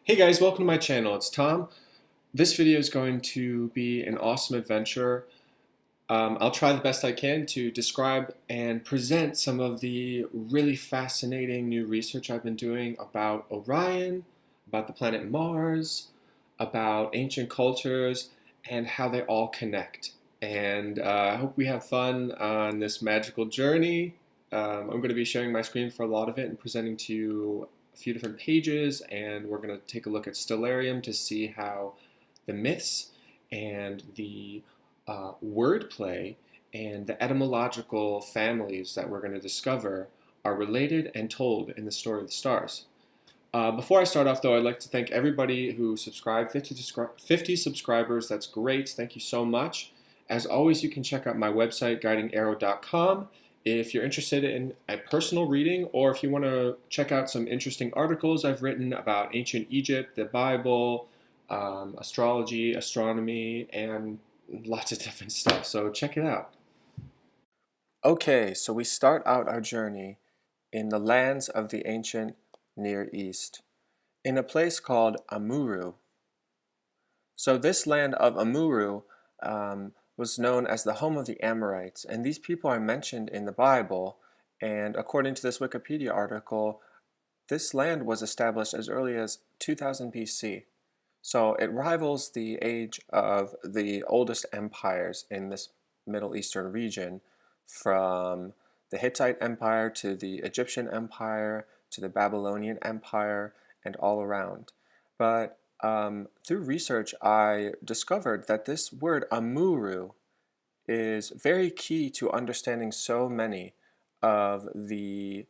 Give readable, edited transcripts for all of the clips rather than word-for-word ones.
Hey guys, welcome to my channel. It's Tom. This video is going to be an awesome adventure. I'll try the best I can to describe and present some of the really fascinating new research I've been doing about Orion, about the planet Mars, about ancient cultures, and how they all connect. And I hope we have fun on this magical journey. I'm going to be sharing my screen for a lot of it and presenting to you a few different pages, and we're going to take a look at Stellarium to see how the myths and the wordplay and the etymological families that we're going to discover are related and told in the story of the stars. Before I start off, though, I'd like to thank everybody who subscribed. 50 subscribers, that's great. Thank you so much. As always, you can check out my website, guidingarrow.com, if you're interested in a personal reading, or if you want to check out some interesting articles I've written about ancient Egypt, the Bible, astrology, astronomy, and lots of different stuff. So check it out. Okay, so we start out our journey in the lands of the ancient Near East, in a place called Amurru. So this land of Amurru was known as the home of the Amorites, and these people are mentioned in the Bible, and according to this Wikipedia article, this land was established as early as 2000 BC. So it rivals the age of the oldest empires in this Middle Eastern region, from the Hittite Empire to the Egyptian Empire to the Babylonian Empire and all around. But through research, I discovered that this word Amurru is very key to understanding so many of the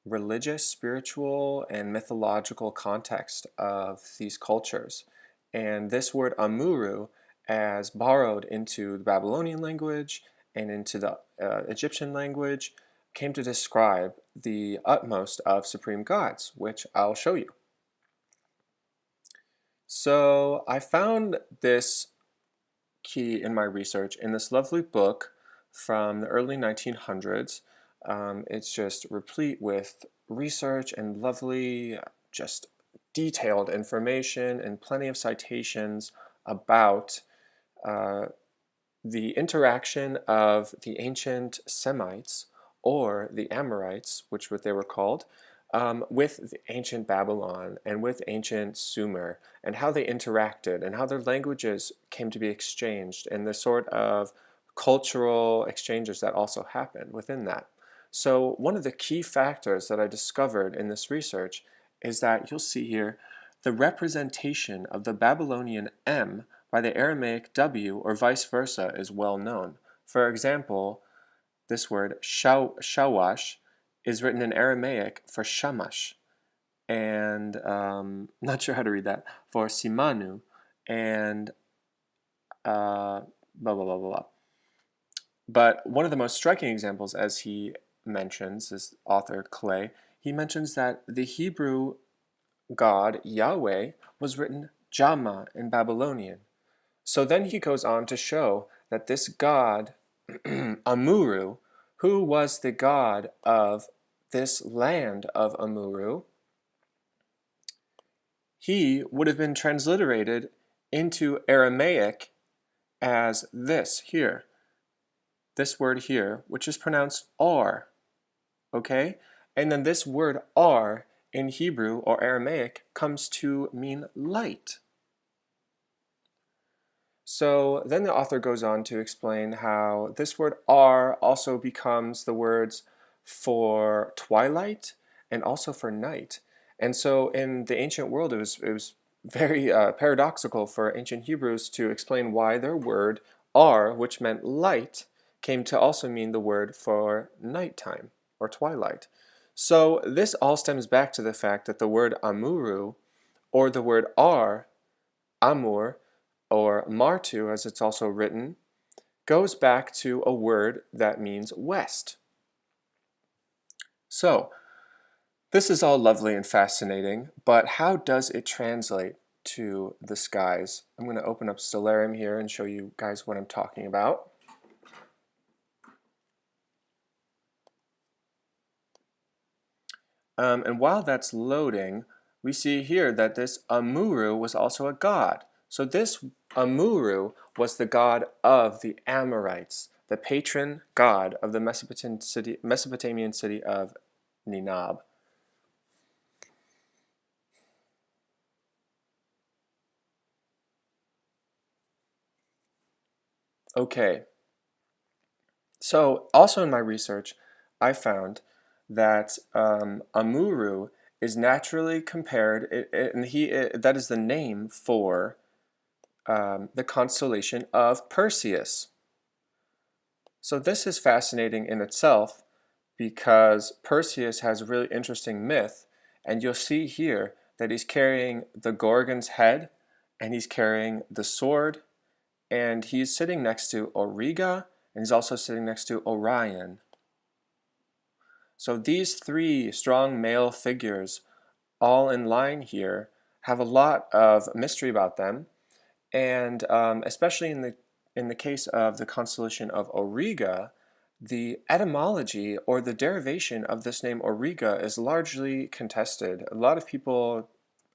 religious, spiritual, and mythological context of these cultures. And this word Amurru, as borrowed into the Babylonian language and into the Egyptian language, came to describe the utmost of supreme gods, which I'll show you. So I found this key in my research in this lovely book from the early 1900s. It's just replete with research and lovely, just detailed information and plenty of citations about the interaction of the ancient Semites, or the Amorites, which what they were called, with the ancient Babylon and with ancient Sumer, and how they interacted and how their languages came to be exchanged, and the sort of cultural exchanges that also happened within that. So one of the key factors that I discovered in this research is that you'll see here the representation of the Babylonian M by the Aramaic W or vice versa is well known. For example, this word shawash is written in Aramaic for shamash, and not sure how to read that, for simanu, and blah, blah, blah, blah, blah. But one of the most striking examples, as he mentions, this author Clay, he mentions that the Hebrew God Yahweh was written Jama in Babylonian. So then he goes on to show that this god, Amurru, who was the god of this land of Amurru, he would have been transliterated into Aramaic as this here, this word here, which is pronounced Ar, okay? And then this word Ar in Hebrew or Aramaic comes to mean light. So then the author goes on to explain how this word Ar also becomes the words for twilight and also for night. And so in the ancient world, it was very paradoxical for ancient Hebrews to explain why their word Ar, which meant light, came to also mean the word for nighttime or twilight. So this all stems back to the fact that the word Amurru, or the word Ar, Amur, or Martu, as it's also written, goes back to a word that means west. So, this is all lovely and fascinating, but how does it translate to the skies? I'm going to open up Stellarium here and show you guys what I'm talking about. And while that's loading, we see here that this Amurru was also a god. So this Amurru was the god of the Amorites, the patron god of the Mesopotamian city of Ninab. Okay, so also in my research, I found that Amurru is naturally compared, and that is the name for the constellation of Perseus. So this is fascinating in itself because Perseus has a really interesting myth, and you'll see here that he's carrying the Gorgon's head, and he's carrying the sword, and he's sitting next to Auriga, and he's also sitting next to Orion. So these three strong male figures, all in line here, have a lot of mystery about them, and especially in the case of the constellation of Auriga, the etymology or the derivation of this name Auriga is largely contested. A lot of people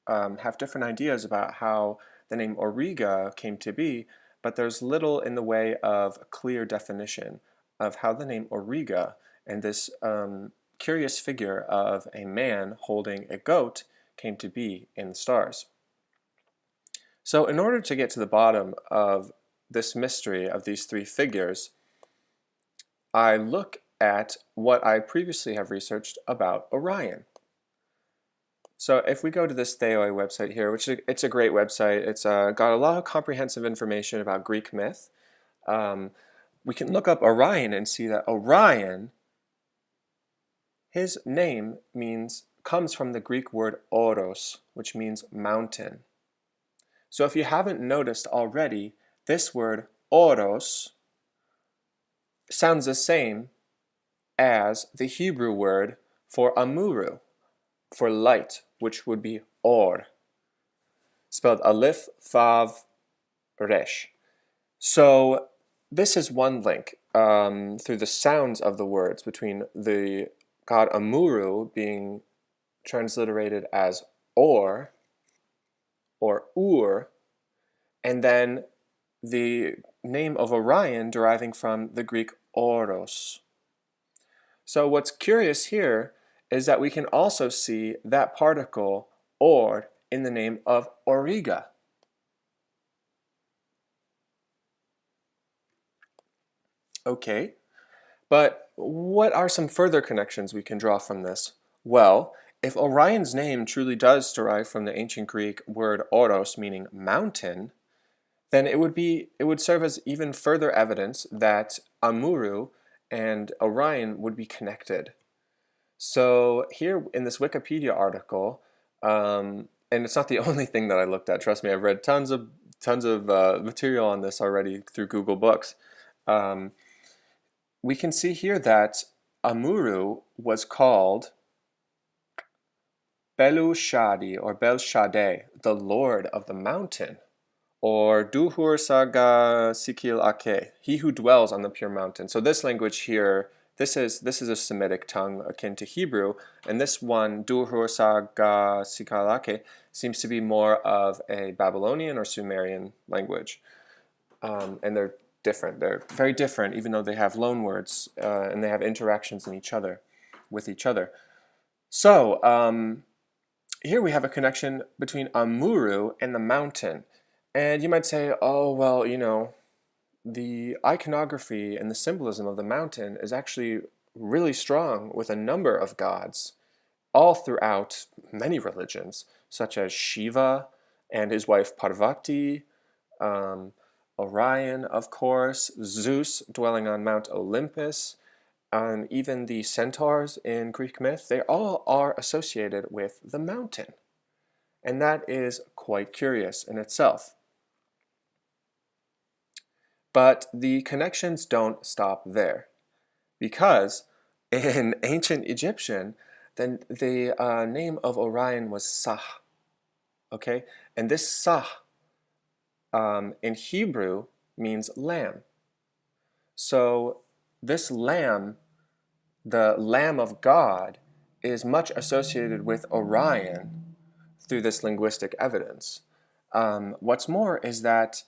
have different ideas about how the name Auriga came to be, but there's little in the way of a clear definition of how the name Auriga and this curious figure of a man holding a goat came to be in the stars. So in order to get to the bottom of this mystery of these three figures, I look at what I previously have researched about Orion. So if we go to this Theoi website here, which it's a great website, it's got a lot of comprehensive information about Greek myth. We can look up Orion and see that Orion, his name comes from the Greek word oros, which means mountain. So if you haven't noticed already, this word oros sounds the same as the Hebrew word for Amurru, for light, which would be or, spelled Aleph, Vav, Resh. So this is one link through the sounds of the words between the god Amurru being transliterated as or Ur, and then the name of Orion deriving from the Greek oros. So what's curious here is that we can also see that particle or in the name of Auriga. Okay, but what are some further connections we can draw from this? Well, if Orion's name truly does derive from the ancient Greek word oros, meaning mountain, then it would serve as even further evidence that Amurru and Orion would be connected. So here in this Wikipedia article, and it's not the only thing that I looked at. Trust me, I've read tons of material on this already through Google Books. We can see here that Amurru was called Belushadi or Belshade, the Lord of the Mountain, or Duhur Saga Sikil Ake, he who dwells on the pure mountain. So this language here, this is a Semitic tongue akin to Hebrew, and this one, Duhur Saga Sikil Ake, seems to be more of a Babylonian or Sumerian language. And they're different. They're very different, even though they have loan words and they have interactions with each other. So here we have a connection between Amurru and the mountain. And you might say, oh, well, you know, the iconography and the symbolism of the mountain is actually really strong with a number of gods all throughout many religions, such as Shiva and his wife Parvati, Orion, of course, Zeus dwelling on Mount Olympus, even the centaurs in Greek myth, they all are associated with the mountain. And that is quite curious in itself. But the connections don't stop there, because in ancient Egyptian, then the name of Orion was Sah. Okay, and this Sah in Hebrew means lamb. So this lamb, the Lamb of God, is much associated with Orion through this linguistic evidence. What's more is that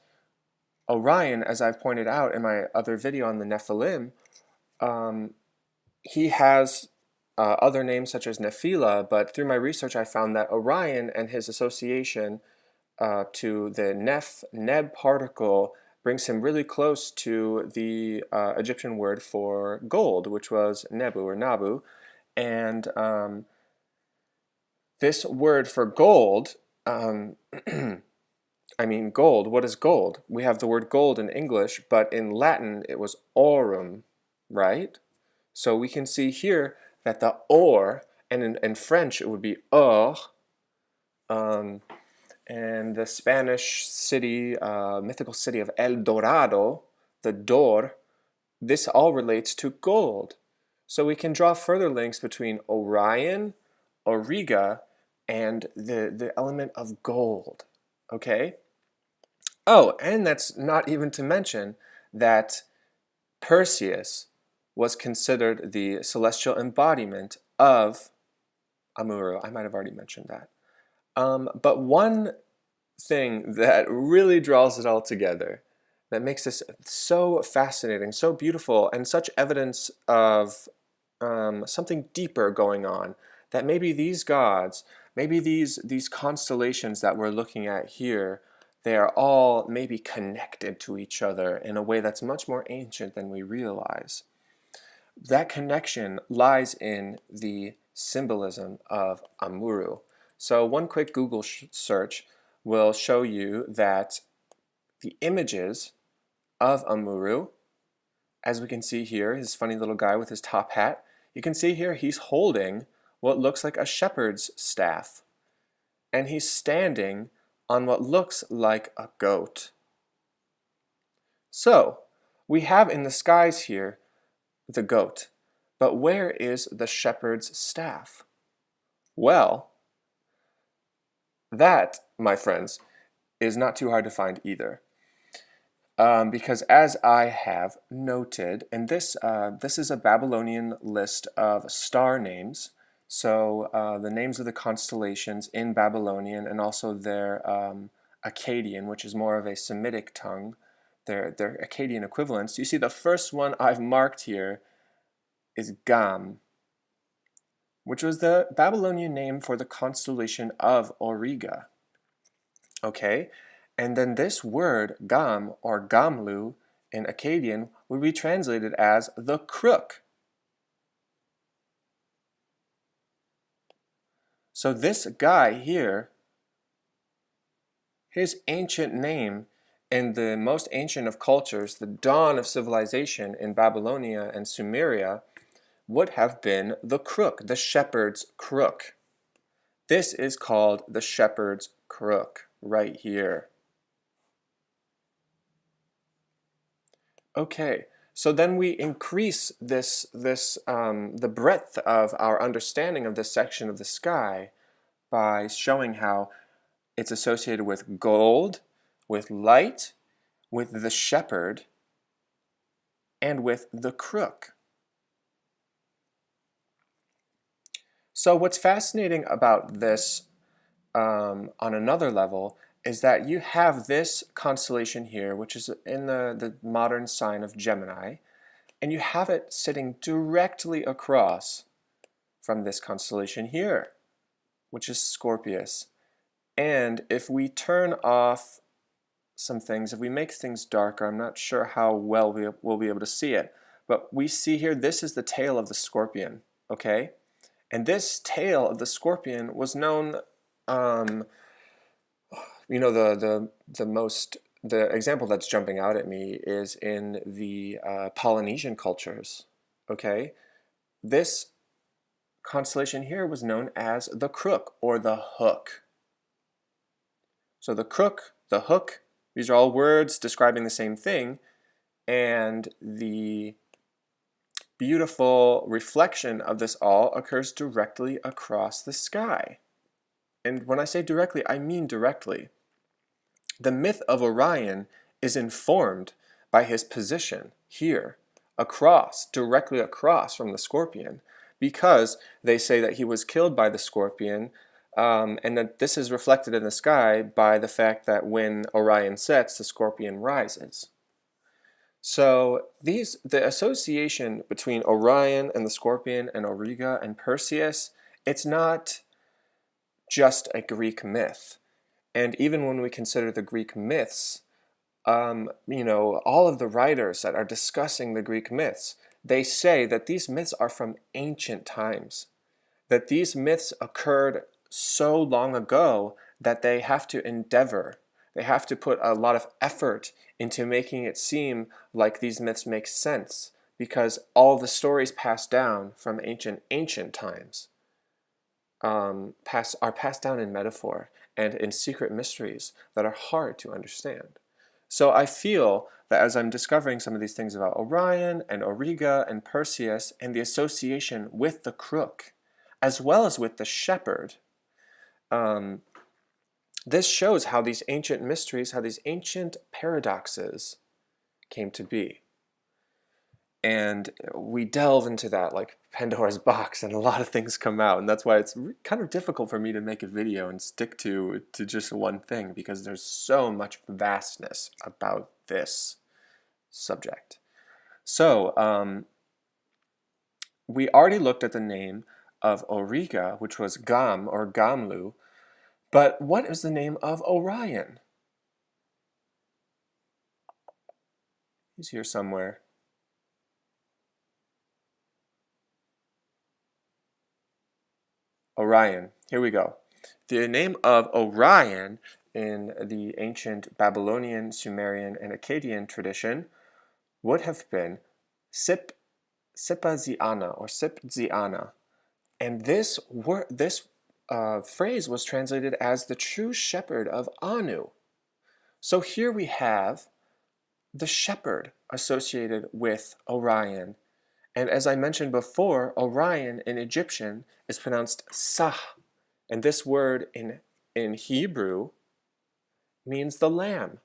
Orion, as I've pointed out in my other video on the Nephilim, he has other names such as Nephila, but through my research I found that Orion and his association to the Neb particle brings him really close to the Egyptian word for gold, which was Nebu or Nabu. And this word for gold, I mean gold, what is gold? We have the word gold in English, but in Latin it was aurum, right? So we can see here that the or, and in French it would be or, and the Spanish city, mythical city of El Dorado, the Dor, this all relates to gold. So we can draw further links between Orion, Auriga, and the element of gold, okay? Oh, and that's not even to mention that Perseus was considered the celestial embodiment of Amurru. I might have already mentioned that. But one thing that really draws it all together, that makes this so fascinating, so beautiful, and such evidence of something deeper going on, that maybe these gods, maybe these constellations that we're looking at here, they are all maybe connected to each other in a way that's much more ancient than we realize. That connection lies in the symbolism of Amurru. So one quick Google search will show you that the images of Amurru, as we can see here, his funny little guy with his top hat, you can see here he's holding what looks like a shepherd's staff. And he's standing on what looks like a goat. So, we have in the skies here the goat, but where is the shepherd's staff? Well, that, my friends, is not too hard to find either. Because as I have noted, and this is a Babylonian list of star names, so the names of the constellations in Babylonian and also their Akkadian, which is more of a Semitic tongue, their Akkadian equivalents. You see the first one I've marked here is Gam, which was the Babylonian name for the constellation of Auriga. Okay, and then this word Gam or Gamlu in Akkadian would be translated as the crook. So this guy here, his ancient name in the most ancient of cultures, the dawn of civilization in Babylonia and Sumeria, would have been the crook, the shepherd's crook. This is called the shepherd's crook right here. Okay, so then we increase the breadth of our understanding of this section of the sky by showing how it's associated with gold, with light, with the shepherd, and with the crook. So what's fascinating about this on another level is that you have this constellation here, which is in the modern sign of Gemini, and you have it sitting directly across from this constellation here, which is Scorpius. And if we turn off some things, if we make things darker, I'm not sure how well we'll be able to see it, but we see here, this is the tail of the scorpion, okay? And this tail of the scorpion was known, you know, the example that's jumping out at me is in the Polynesian cultures, okay? This constellation here was known as the crook or the hook. So the crook, the hook, these are all words describing the same thing, and the beautiful reflection of this all occurs directly across the sky. And when I say directly, I mean directly. The myth of Orion is informed by his position here, directly across from the scorpion, because they say that he was killed by the scorpion And that this is reflected in the sky by the fact that when Orion sets, the scorpion rises. So the association between Orion and the scorpion and Auriga and Perseus, it's not just a Greek myth. And even when we consider the Greek myths, all of the writers that are discussing the Greek myths, they say that these myths are from ancient times, that these myths occurred so long ago that they have to put a lot of effort into making it seem like these myths make sense, because all the stories passed down from ancient times are passed down in metaphor and in secret mysteries that are hard to understand. So I feel that as I'm discovering some of these things about Orion and Auriga and Perseus and the association with the crook, as well as with the shepherd, this shows how these ancient mysteries, how these ancient paradoxes came to be. And we delve into that like Pandora's box, and a lot of things come out, and that's why it's kind of difficult for me to make a video and stick to just one thing, because there's so much vastness about this subject. So we already looked at the name of Auriga, which was Gam or Gamlu, but what is the name of Orion? He's here somewhere. Orion. Here we go. The name of Orion in the ancient Babylonian, Sumerian, and Akkadian tradition would have been Sipaziana or Sipziana. And this phrase was translated as the true shepherd of Anu. So here we have the shepherd associated with Orion. And as I mentioned before, Orion in Egyptian is pronounced Sah. And this word in Hebrew means the lamb.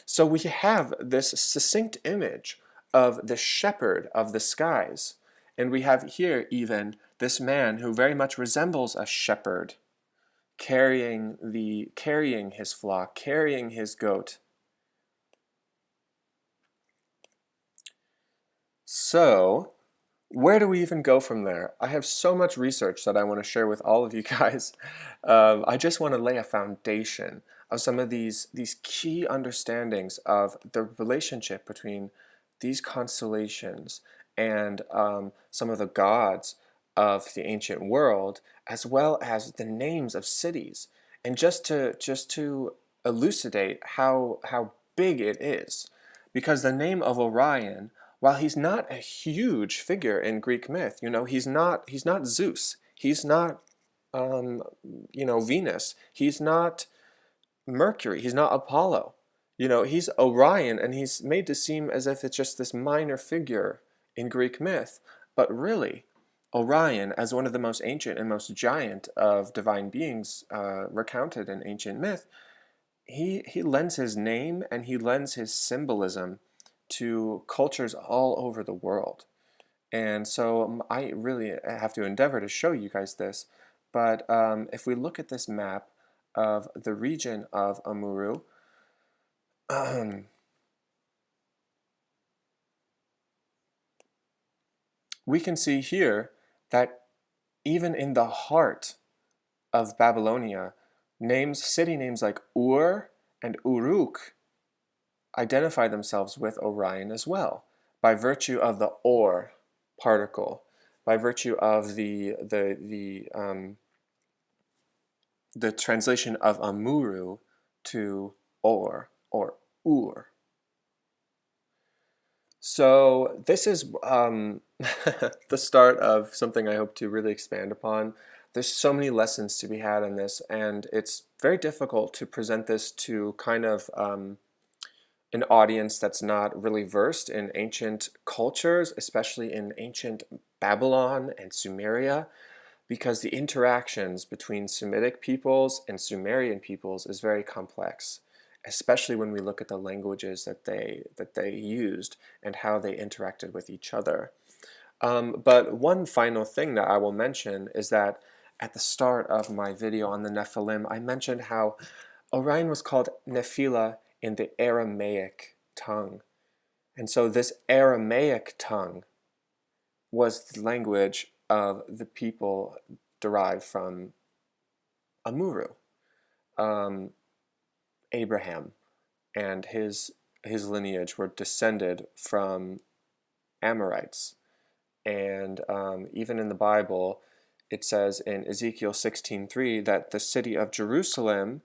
So we have this succinct image of the shepherd of the skies. And we have here even this man who very much resembles a shepherd, carrying his flock, carrying his goat. So where do we even go from there? I have so much research that I want to share with all of you guys. I just want to lay a foundation of some of these key understandings of the relationship between these constellations and some of the gods of the ancient world, as well as the names of cities, and just to elucidate how big it is, because the name of Orion, while he's not a huge figure in Greek myth, he's not Zeus, he's not Venus, he's not Mercury, he's not Apollo. He's Orion, and he's made to seem as if it's just this minor figure in Greek myth. But really, Orion, as one of the most ancient and most giant of divine beings recounted in ancient myth, he lends his name and he lends his symbolism to cultures all over the world. And so I really have to endeavor to show you guys this. But if we look at this map of the region of Amurru, we can see here that even in the heart of Babylonia, city names like Ur and Uruk identify themselves with Orion as well, by virtue of the or particle, by virtue of the translation of Amurru to or Ur. So this is the start of something I hope to really expand upon. There's so many lessons to be had in this, and it's very difficult to present this to kind of an audience that's not really versed in ancient cultures, especially in ancient Babylon and Sumeria, because the interactions between Semitic peoples and Sumerian peoples is very complex, especially when we look at the languages that they used and how they interacted with each other. But one final thing that I will mention is that at the start of my video on the Nephilim, I mentioned how Orion was called Nephila in the Aramaic tongue. And so this Aramaic tongue was the language of the people derived from Amurru, Abraham, and his lineage were descended from Amorites. And even in the Bible, it says in Ezekiel 16:3 that the city of Jerusalem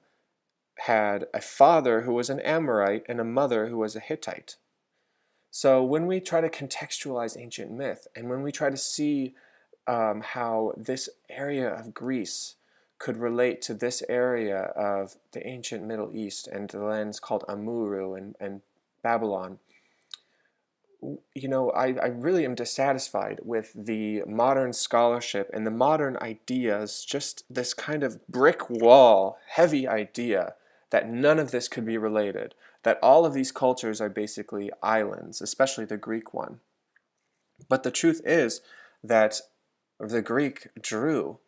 had a father who was an Amorite and a mother who was a Hittite. So when we try to contextualize ancient myth, and when we try to see how this area of Greece could relate to this area of the ancient Middle East and the lands called Amurru and Babylon, you know, I really am dissatisfied with the modern scholarship and the modern ideas, just this kind of brick wall, heavy idea that none of this could be related, that all of these cultures are basically islands, especially the Greek one. But the truth is that the Greek drew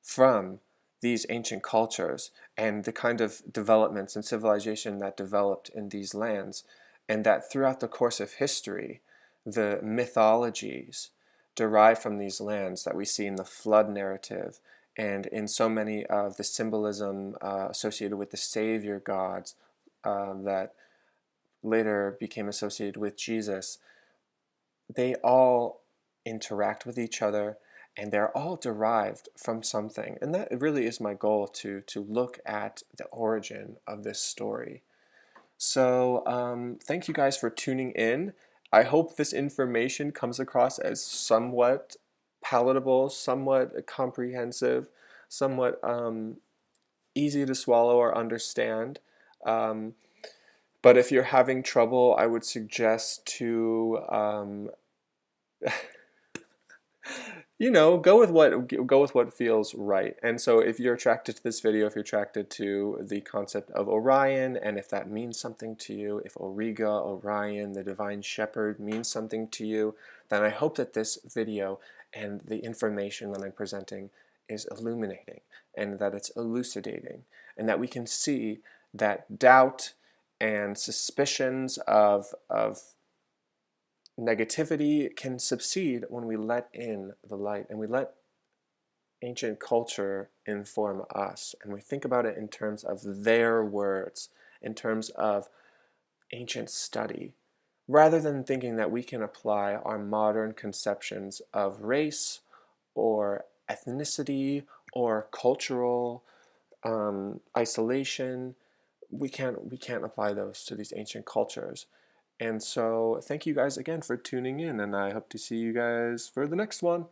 from these ancient cultures and the kind of developments and civilization that developed in these lands, and that throughout the course of history, the mythologies derived from these lands that we see in the flood narrative and in so many of the symbolism associated with the savior gods that later became associated with Jesus, they all interact with each other, and they're all derived from something. And that really is my goal, to look at the origin of this story. So thank you guys for tuning in. I hope this information comes across as somewhat palatable, somewhat comprehensive, somewhat easy to swallow or understand. But if you're having trouble, I would suggest to you know, go with what feels right. And so if you're attracted to this video, if you're attracted to the concept of Orion, and if that means something to you, if Auriga, Orion, the divine shepherd means something to you, then I hope that this video and the information that I'm presenting is illuminating, and that it's elucidating, and that we can see that doubt and suspicions of negativity can subside when we let in the light, and we let ancient culture inform us, and we think about it in terms of their words, in terms of ancient study, rather than thinking that we can apply our modern conceptions of race or ethnicity or cultural isolation. We can't apply those to these ancient cultures. And so thank you guys again for tuning in, and I hope to see you guys for the next one.